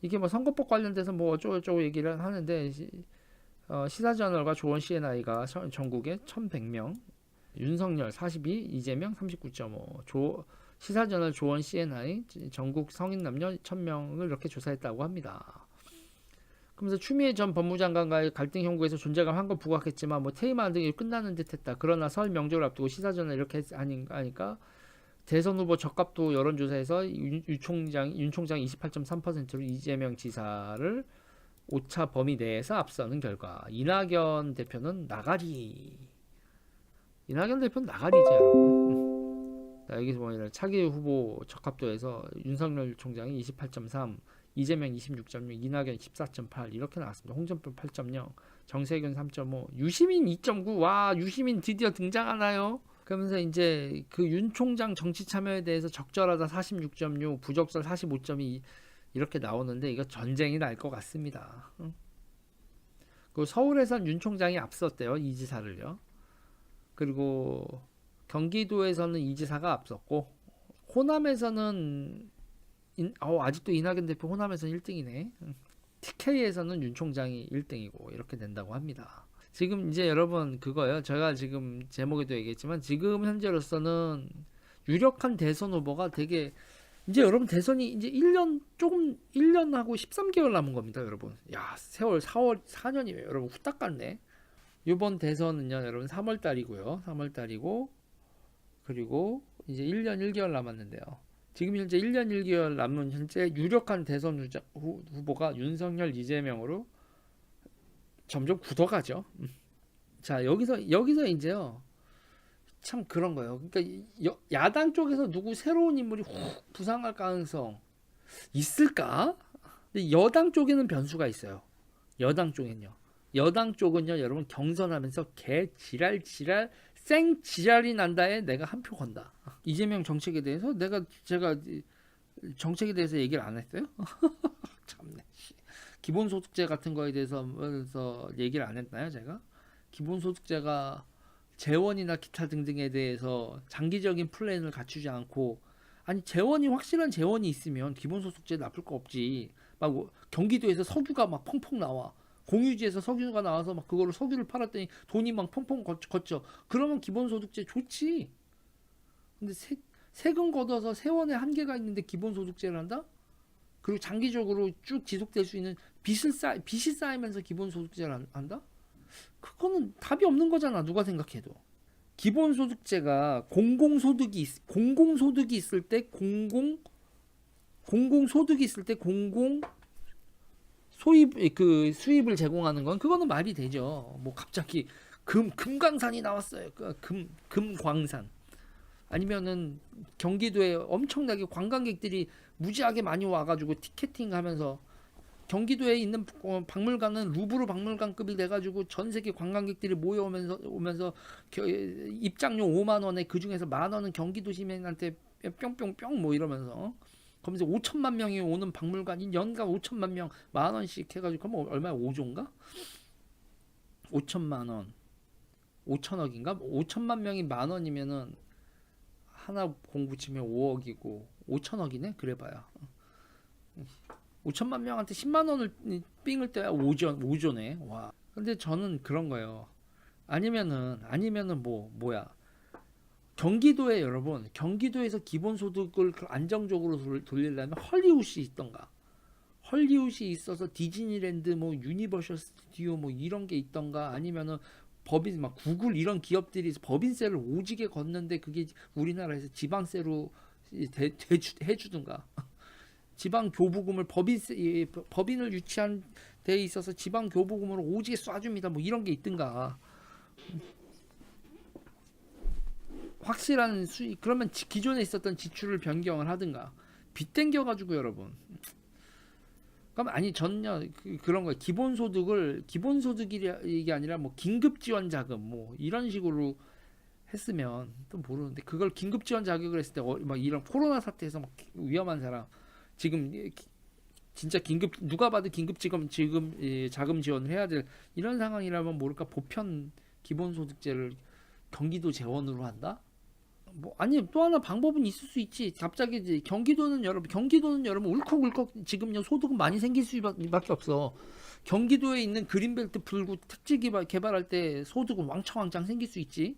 이게 뭐 선거법 관련돼서 뭐 어쩌고저쩌고 얘기를 하는데 시사저널과 조원 CNI가 전국에 1100명, 윤석열 42, 이재명 39.5, 시사저널 조원 CNI 전국 성인 남녀 1000명을 이렇게 조사했다고 합니다. 그러면서 추미애 전 법무장관과의 갈등 형국에서 존재감 한 건 부각했지만 뭐 퇴임하는 등이 끝나는 듯했다. 그러나 설 명절을 앞두고 시사전을 이렇게 하니까 대선 후보 적합도 여론조사에서 윤 총장 28.3%로 이재명 지사를 오차 범위 내에서 앞서는 결과. 이낙연 대표는 나가리죠, 여러분. 여기서 보면 차기 후보 적합도에서 윤석열 총장이 28.3, 이재명 26.6, 이낙연 14.8 이렇게 나왔습니다. 홍준표 8.0, 정세균 3.5, 유시민 2.9. 와, 유시민 드디어 등장하나요? 그러면서 이제 그 윤 총장 정치 참여에 대해서 적절하다 46.6, 부적절 45.2 이렇게 나오는데 이거 전쟁이 날 것 같습니다. 그 서울에선 윤 총장이 앞섰대요, 이 지사를요. 그리고 경기도에서는 이 지사가 앞섰고 호남에서는 아직도 이낙연 대표 호남에서는 1등이네. TK에서는 윤 총장이 1등이고 이렇게 된다고 합니다. 지금 이제 여러분 그거예요. 제가 지금 제목에도 얘기했지만 지금 현재로서는 유력한 대선 후보가 되게 이제 여러분 대선이 이제 1년하고 13개월 남은 겁니다, 여러분. 야, 세월 4년이에요. 여러분 후딱 갔네. 이번 대선은요, 여러분 3월 달이고요. 3월 달이고 그리고 이제 1년 1개월 남았는데요. 지금 현재 1년 1개월 남은 현재 유력한 대선 후보가 윤석열, 이재명으로 점점 굳어가죠. 자, 여기서 이제요. 참 그런 거예요. 그러니까 야당 쪽에서 누구 새로운 인물이 훅 부상할 가능성 있을까? 근데 여당 쪽에는 변수가 있어요. 여당 쪽은요. 여당 쪽은요, 여러분 경선하면서 개 지랄 생 지랄이 난다에 내가 한 표 건다. 이재명 정책에 대해서 제가 정책에 대해서 얘기를 안 했어요? 참네. 기본소득제 같은 거에 대해서 얘기를 안 했나요, 제가? 기본소득제가 재원이나 기타 등등에 대해서 장기적인 플랜을 갖추지 않고 아니 확실한 재원이 있으면 기본소득제 나쁠 거 없지. 막 경기도에서 석유가 막 펑펑 나와. 공유지에서 석유가 나와서 막 그거를 석유를 팔았더니 돈이 막 펑펑 걷죠. 그러면 기본소득제 좋지. 근데 세금 걷어서 세원에 한계가 있는데 기본소득제를 한다? 그리고 장기적으로 쭉 지속될 수 있는 빚이 쌓이면서 기본소득제를 한다? 그거는 답이 없는 거잖아, 누가 생각해도. 기본소득제가 공공소득이 있을 때 공공소득이 있을 때 공공 수입을 제공하는 건 그거는 말이 되죠. 뭐 갑자기 금광산이 나왔어요. 금광산. 아니면은 경기도에 엄청나게 관광객들이 무지하게 많이 와가지고 티켓팅 하면서 경기도에 있는 박물관은 루브르 박물관급이 돼가지고 전 세계 관광객들이 오면서 입장료 5만 원에 그 중에서 만 원은 경기도 시민한테 뿅뿅뿅 뭐 이러면서 그러면서 5천만 명이 오는 박물관이 연간 5천만 명 만 원씩 해가지고 그럼 얼마야 5조인가? 5천만 원 5천억인가? 5천만 명이 만 원이면은 하나 공부 치면 5억이고 5천억이네? 그래봐야 5천만 명한테 10만 원을 삥을 떼야 5조네. 와. 근데 저는 그런 거예요. 아니면은 뭐야. 경기도에 여러분, 경기도에서 기본소득을 안정적으로 돌리려면 헐리우드이 있던가. 헐리우드이 있어서 디즈니랜드 뭐 유니버셜 스튜디오 뭐 이런 게 있던가 아니면은 법인 막 구글 이런 기업들이 법인세를 오지게 걷는데 그게 우리나라에서 지방세로 해주든가. 지방 교부금을 법인을 유치한 데 있어서 지방 교부금으로 오지게 쏴줍니다. 뭐 이런 게 있든가. 확실한 수익 그러면 기존에 있었던 지출을 변경을 하든가. 빚 땡겨 가지고 여러분. 그럼 아니 전혀 그런 거예요. 기본소득이 아니라 뭐 긴급 지원 자금 뭐 이런 식으로 했으면 또 모르는데 그걸 긴급 지원 자격을 했을 때 막 이런 코로나 사태에서 막 위험한 사람 지금 진짜 누가 봐도 긴급 지금 자금 지원을 해야 될 이런 상황이라면 모를까 보편 기본소득제를 경기도 재원으로 한다? 뭐 아니 또 하나 방법은 있을 수 있지. 갑자기 이제 경기도는 여러분 울컥울컥 지금요 소득은 많이 생길 수밖에 없어. 경기도에 있는 그린벨트 풀고 택지 개발할 때 소득은 왕창왕창 생길 수 있지.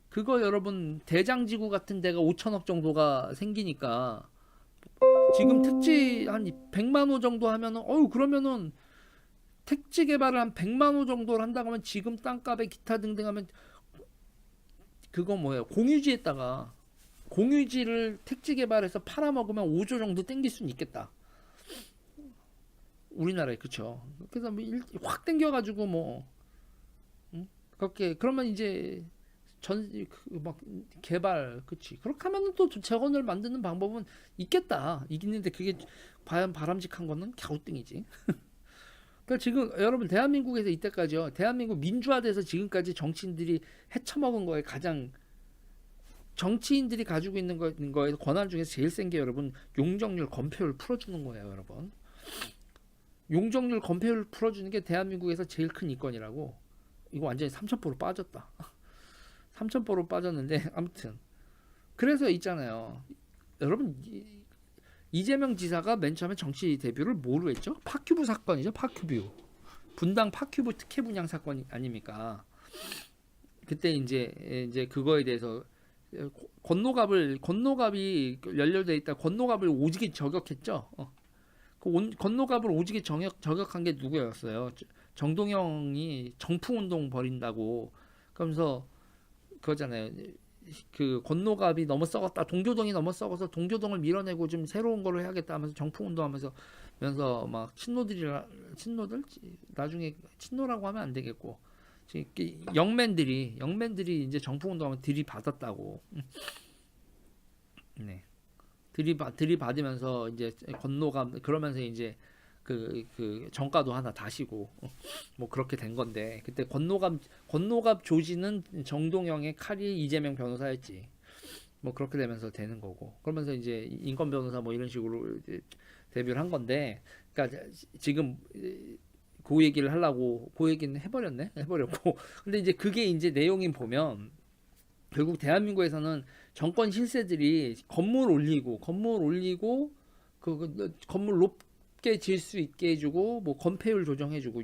그거 여러분 대장지구 같은 데가 5천억 정도가 생기니까 지금 택지 한 100만 호 정도 하면은 그러면은 택지 개발을 한 100만 호 정도를 한다고 하면 지금 땅값에 기타 등등 하면 그거 뭐예요? 공유지를 택지 개발해서 팔아먹으면 5조 정도 땡길 수는 있겠다. 우리나라에 그쵸. 그래서 뭐확 땡겨가지고 뭐 그렇게 그러면 이제 막 개발 그치. 그렇게 하면은 또 재건을 만드는 방법은 있겠다. 있는데 그게 과연 바람직한 거는 갸우뚱이지. 그러니까 지금 여러분 대한민국에서 이때까지요. 대한민국 민주화돼서 지금까지 정치인들이 헤쳐먹은 거에 가장 정치인들이 가지고 있는 거에서 권한 중에서 제일 센 게 여러분 용적률 건폐율 풀어주는 거예요, 여러분. 용적률 건폐율 풀어주는 게 대한민국에서 제일 큰 이권이라고. 이거 완전히 3,000% 빠졌다. 3,000% 빠졌는데 아무튼 그래서 있잖아요. 여러분 이재명 지사가 맨 처음에 정치 데뷔를 뭐로 했죠? 파큐브 사건이죠. 파큐브 분당 파큐브 특혜 분양 사건 아닙니까? 그때 이제 그거에 대해서 건노갑이 연결돼 있다. 건노갑을 오지게 저격했죠. 건노갑을 오지게 저격한 게 누구였어요? 정동영이 정풍운동 벌인다고 그러면서 그거잖아요. 그 건노갑이 너무 썩었다. 동교동이 너무 썩어서 동교동을 밀어내고 좀 새로운 걸로 해야겠다 하면서 정풍운동하면서 막 친노들 나중에 친노라고 하면 안 되겠고 영맨들이 이제 정풍운동하면 들이받았다고. 네. 들이받으면서 이제 건노갑 그러면서 이제 그 정가도 하나 다시고 뭐 그렇게 된 건데 그때 건노갑 조지는 정동영의 칼이 이재명 변호사였지. 뭐 그렇게 되면서 되는 거고 그러면서 이제 인권 변호사 뭐 이런 식으로 이제 데뷔를 한 건데 그러니까 지금 그 얘기를 하려고 그 얘기는 해버렸고 근데 이제 그게 이제 내용인 보면 결국 대한민국에서는 정권 실세들이 건물 올리고 건물 높게 질 수 있게 해주고 뭐 건폐율 조정해주고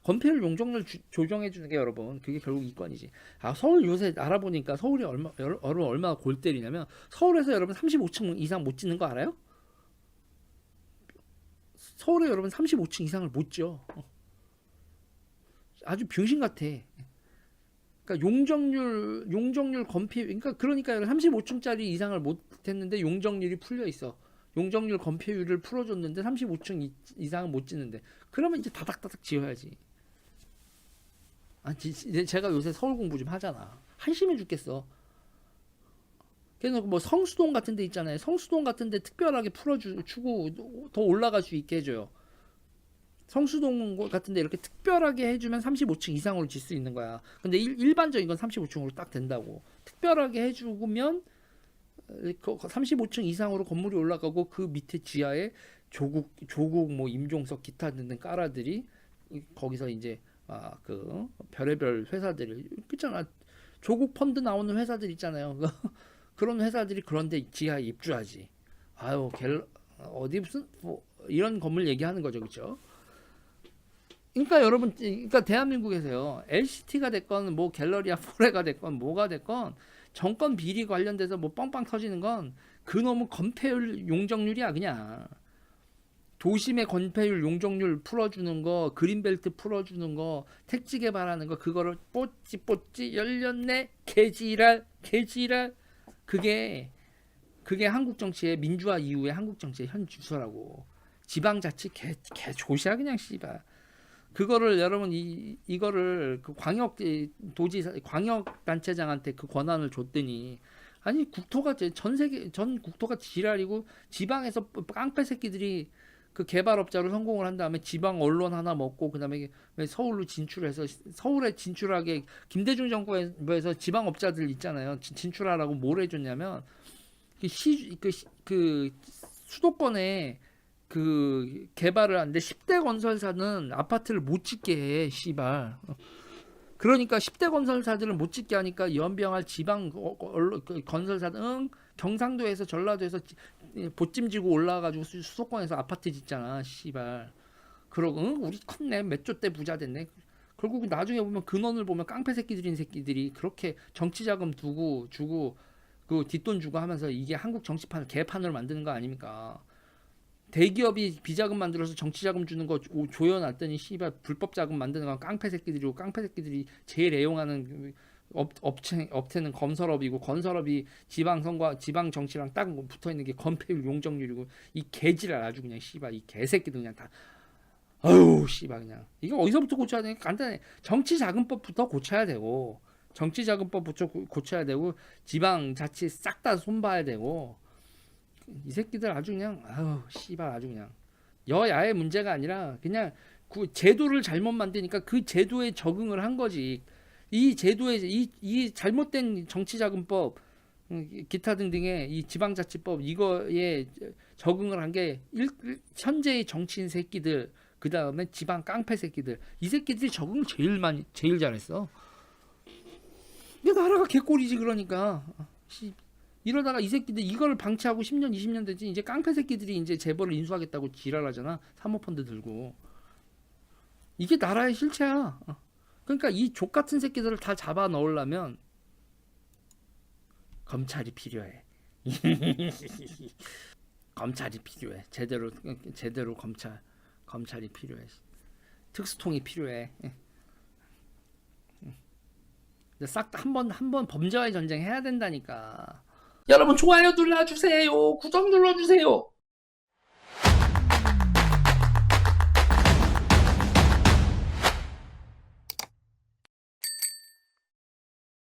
건폐율 용적률 조정해주는 게 여러분 그게 결국 이권이지. 서울 요새 알아보니까 서울이 얼마나 골 때리냐면 서울에서 여러분 35층 이상 못 짓는 거 알아요? 서울에 여러분 35층 이상을 못 지어. 아주 병신 같아. 그러니까 용적률 건폐 그러니까 35층짜리 이상을 못 했는데 용적률이 풀려 있어. 용적률 건폐율을 풀어줬는데 35층 이상은 못 짓는데 그러면 이제 다닥다닥 지어야지. 제가 요새 서울 공부 좀 하잖아. 한심해 죽겠어. 그래서 뭐 성수동 같은 데 있잖아요. 성수동 같은 데 특별하게 풀어주고 더 올라갈 수 있게 해줘요. 성수동 같은 데 이렇게 특별하게 해주면 35층 이상으로 질 수 있는 거야. 근데 일반적인 건 35층으로 딱 된다고. 특별하게 해주면 35층 이상으로 건물이 올라가고 그 밑에 지하에 조국 뭐 임종석 기타 등등 까라들이 거기서 이제 그 별의별 회사들이 있잖아. 조국 펀드 나오는 회사들 있잖아요. 그런 회사들이 그런데 지하에 입주하지. 어디 무슨 뭐 이런 건물 얘기하는 거죠, 그렇죠? 그러니까 여러분, 그러니까 대한민국에서요, LCT가 됐건 뭐 갤러리아 포레가 됐건 뭐가 됐건 정권 비리 관련돼서 뭐 빵빵 터지는 건 그놈의 건폐율 용적률이야 그냥. 도심의 건폐율 용적률 풀어주는 거, 그린벨트 풀어주는 거, 택지 개발하는 거 그거를 뽀찌 열렸네 개지랄 그게 한국 정치의 민주화 이후의 한국 정치의 현 주소라고. 지방자치 개 조시야 그냥 씨발. 그거를 여러분 이거를 그 광역 단체장한테 그 권한을 줬더니 아니 국토가 전 국토가 지랄이고 지방에서 깡패 새끼들이 그 개발업자로 성공을 한 다음에 지방 언론 하나 먹고 그다음에 서울로 진출해서 서울에 진출하게 김대중 정부에서 지방업자들 있잖아요. 진출하라고 뭘 해줬냐면 그 수도권에 개발을 하는데 10대 건설사는 아파트를 못 짓게 해, 씨발. 그러니까 10대 건설사들은 못 짓게 하니까 연병할 지방 건설사들, 경상도에서 전라도에서 보찜지고 올라와가지고 수도권에서 아파트 짓잖아, 씨발. 그러고 우리 컸네, 몇 조 때 부자 됐네. 결국 나중에 보면 근원을 보면 깡패 새끼들인 새끼들이 그렇게 정치 자금 두고 주고 그 뒷돈 주고 하면서 이게 한국 정치판을 개판으로 만드는 거 아닙니까? 대기업이 비자금 만들어서 정치 자금 주는 거 조여놨더니 씨발 불법 자금 만드는 건 깡패 새끼들이고, 깡패 새끼들이 제일 애용하는 업체는 건설업이고, 건설업이 지방 선거 지방 정치랑 딱 붙어 있는 게 건폐율 용적률이고, 이 개지랄 아주 그냥 씨발 이 개새끼들 그냥 다 아유 씨발 그냥 이거 어디서부터 고쳐야 되냐? 간단해. 정치자금법부터 고쳐야 되고, 정치자금법부터 고쳐야 되고, 지방자치 싹 다 손봐야 되고. 이 새끼들 아주 그냥 아유 씨발 아주 그냥 여야의 문제가 아니라 그냥 그 제도를 잘못 만드니까 그 제도에 적응을 한 거지. 이 제도에 이 잘못된 정치자금법, 기타 등등의 이 지방자치법 이거에 적응을 한 게 현재의 정치인 새끼들, 그 다음에 지방 깡패 새끼들, 이 새끼들이 적응을 제일 잘했어. 이게 나라가 개꼴이지. 그러니까 이러다가 이 새끼들 이걸 방치하고 10년 20년 되지, 이제 깡패 새끼들이 이제 재벌을 인수하겠다고 지랄하잖아. 사모펀드 들고. 이게 나라의 실체야. 그러니까 이 족 같은 새끼들을 다 잡아 넣으려면 검찰이 필요해. 검찰이 필요해. 제대로 검찰이 필요해. 특수통이 필요해. 싹 다 한번 범죄와의 전쟁 해야 된다니까. 여러분 좋아요 눌러주세요. 구독 눌러주세요.